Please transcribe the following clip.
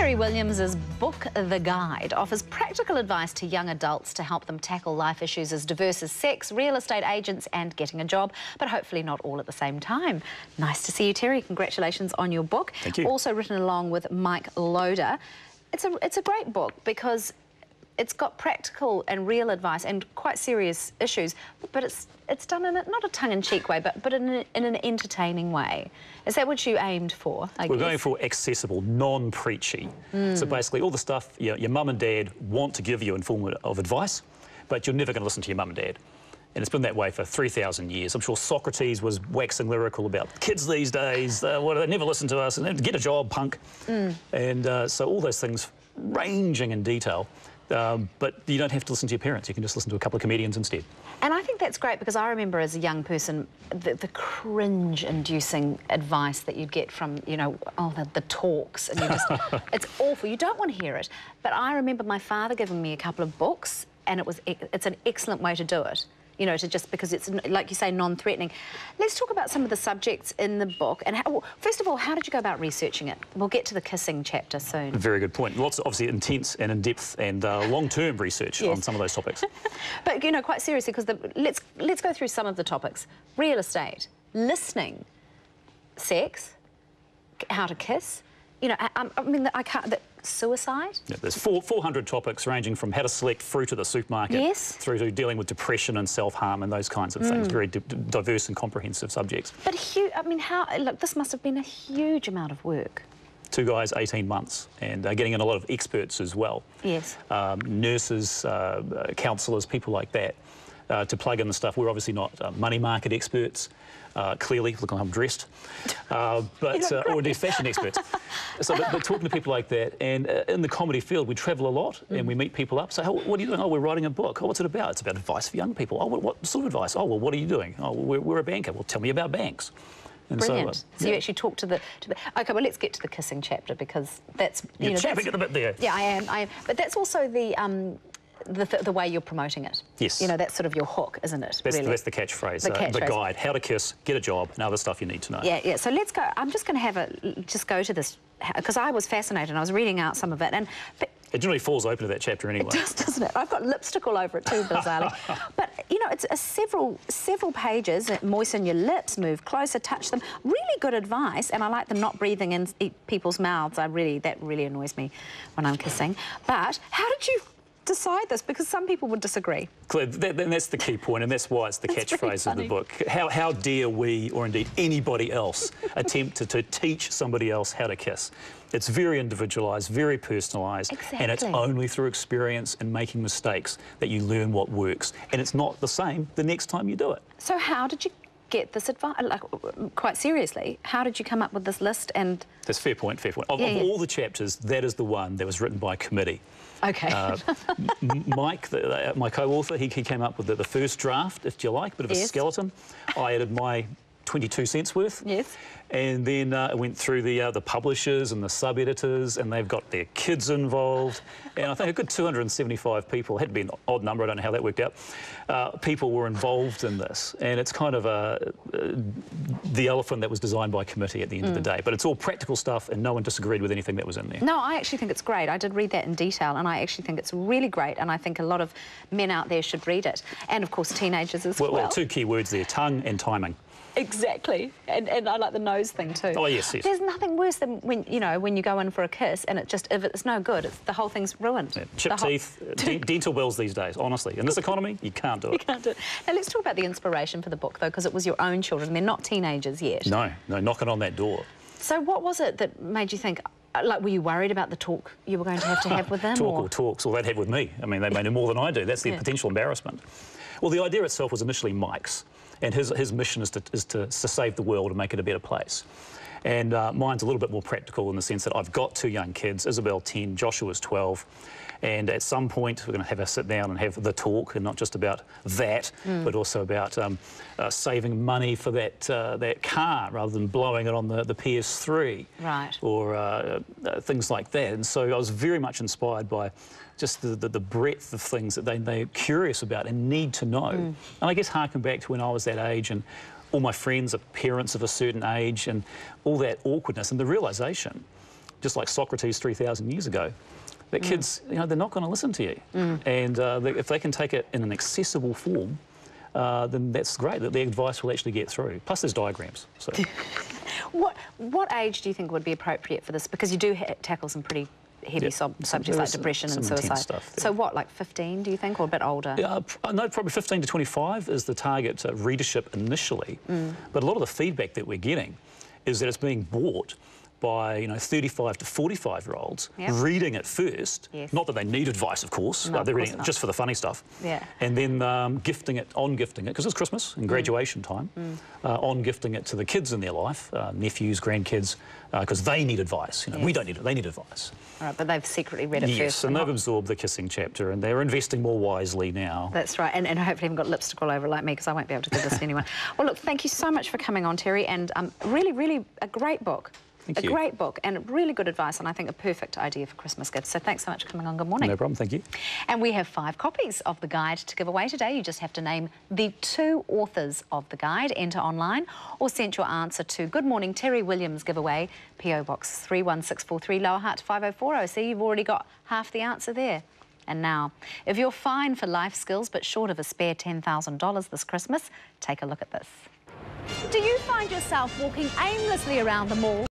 Terry Williams' book, The Guide, offers practical advice to young adults to help them tackle life issues as diverse as sex, real estate agents and getting a job, but hopefully not all at the same time. Nice to see you, Terry. Congratulations on your book. Thank you. Also written along with Mike Loder. It's a great book because it's got practical and real advice and quite serious issues, but it's done in not a tongue-in-cheek way, but in an entertaining way. Is that what you aimed for? We're going for accessible, non-preachy. So basically all the stuff your mum and dad want to give you in form of advice, but you're never going to listen to your mum and dad. And it's been that way for 3,000 years. I'm sure Socrates was waxing lyrical about kids these days. They never listen to us, and they get a job, punk. And so all those things ranging in detail. But you don't have to listen to your parents. You can just listen to a couple of comedians instead. And I think that's great because I remember as a young person the cringe-inducing advice that you'd get from, the talks, and you just, it's awful. You don't want to hear it. But I remember my father giving me a couple of books, and it's an excellent way to do it. Because it's, like you say, non-threatening. Let's talk about some of the subjects in the book. And first of all, how did you go about researching it? We'll get to the kissing chapter soon. Very good point. Lots of, obviously, intense and in-depth and long-term research on some of those topics. But, quite seriously, because let's go through some of the topics. Real estate, listening, sex, how to kiss. I can't... Suicide? Yeah, there's 400 topics ranging from how to select fruit at the supermarket through to dealing with depression and self-harm and those kinds of things. Very diverse and comprehensive subjects. But this must have been a huge amount of work. 2 guys, 18 months, and getting in a lot of experts as well. Yes. Nurses, counsellors, people like that, to plug in the stuff. We're obviously not money market experts. Clearly, look how I'm dressed, or indeed fashion experts. So, but talking to people like that, and in the comedy field, we travel a lot and we meet people up. So, what are you doing? Oh, we're writing a book. Oh, what's it about? It's about advice for young people. Oh, what sort of advice? Oh, well, what are you doing? Oh, we're a banker. Well, tell me about banks. And brilliant. So you actually talk to the... OK, well, let's get to the kissing chapter because that's... You're chapping at the bit there. Yeah, I am. But that's also the way you're promoting it. Yes. That's sort of your hook, isn't it? That's the catchphrase. The guide, how to kiss, get a job, and other stuff you need to know. Yeah. So let's go. I'm just going to just go to this because I was fascinated. I was reading out some of it, it generally falls open to that chapter anyway. It does, doesn't it? I've got lipstick all over it too, bizarrely. But, it's several pages. Moisten your lips, move closer, touch them. Really good advice, and I like the not breathing in people's mouths. That really annoys me when I'm kissing. But how did you decide this? Because some people would disagree. Claire, that's the key point, and that's why it's the catchphrase of the book. How dare we, or indeed anybody else, attempt to teach somebody else how to kiss? It's very individualised, very personalised, and it's only through experience and making mistakes that you learn what works. And it's not the same the next time you do it. So how did you get this advice? Quite seriously, how did you come up with this list? And that's fair point. Of all the chapters, that is the one that was written by committee. OK. Mike, my co-author, he came up with the first draft, if you like, bit of a skeleton. I added my 22 cents worth. Yes. And then it went through the publishers and the sub-editors, and they've got their kids involved. And I think a good 275 people, had to be an odd number, I don't know how that worked out, people were involved in this. And it's kind of the elephant that was designed by committee at the end of the day. But it's all practical stuff, and no one disagreed with anything that was in there. No, I actually think it's great. I did read that in detail, and I actually think it's really great, and I think a lot of men out there should read it. And, of course, teenagers as well. Well, 2 key words there, tongue and timing. Exactly, and I like the nose thing too. Oh yes. There's nothing worse than when you go in for a kiss and if it's no good, the whole thing's ruined. Yeah. Chipped teeth, dental bills these days. Honestly, in this economy, you can't do it. You can't do it. Now let's talk about the inspiration for the book though, because it was your own children. They're not teenagers yet. No, knocking on that door. So what was it that made you think? Were you worried about the talk you were going to have with them? Talks, or they'd have with me. I mean, they may know more than I do. That's the potential embarrassment. Well, the idea itself was initially Mike's, and his mission is to save the world and make it a better place. And mine's a little bit more practical in the sense that I've got 2 young kids, Isabel 10, Joshua's 12, and at some point we're going to have a sit down and have the talk, and not just about that, but also about saving money for that car rather than blowing it on the PS3, right? Or things like that. And so I was very much inspired by just the breadth of things that they're curious about and need to know. And I guess harken back to when I was that age, and all my friends are parents of a certain age, and all that awkwardness and the realisation just like Socrates 3,000 years ago, that kids, you know, they're not going to listen to you. And if they can take it in an accessible form, then that's great, that the advice will actually get through. Plus there's diagrams. So. What age do you think would be appropriate for this? Because you do tackle some pretty heavy subjects like depression and suicide. Stuff so what, like 15, do you think, or a bit older? No, probably 15 to 25 is the target readership initially. But a lot of the feedback that we're getting is that it's being bought by, you know, 35 to 45-year-olds reading it first. Yes. Not that they need advice, of course. No, they're reading it just for the funny stuff. Yeah. And then gifting it, because it's Christmas and graduation time, gifting it to the kids in their life, nephews, grandkids, because they need advice. You know, we don't need it, they need advice. All right, but they've secretly read it first. Yes, and they've absorbed the kissing chapter, and they're investing more wisely now. That's right, and hopefully haven't got lipstick all over like me, because I won't be able to give this to anyone. Well, look, thank you so much for coming on, Terry, and really, really a great book. Thank you. A great book and really good advice, and I think a perfect idea for Christmas gifts. So thanks so much for coming on. Good morning. No problem, thank you. And we have 5 copies of the guide to give away today. You just have to name the 2 authors of the guide, enter online, or send your answer to Good Morning Terry Williams giveaway, PO Box 31643, Lower Hutt 5040. See, you've already got half the answer there. And now, if you're fine for life skills but short of a spare $10,000 this Christmas, take a look at this. Do you find yourself walking aimlessly around the mall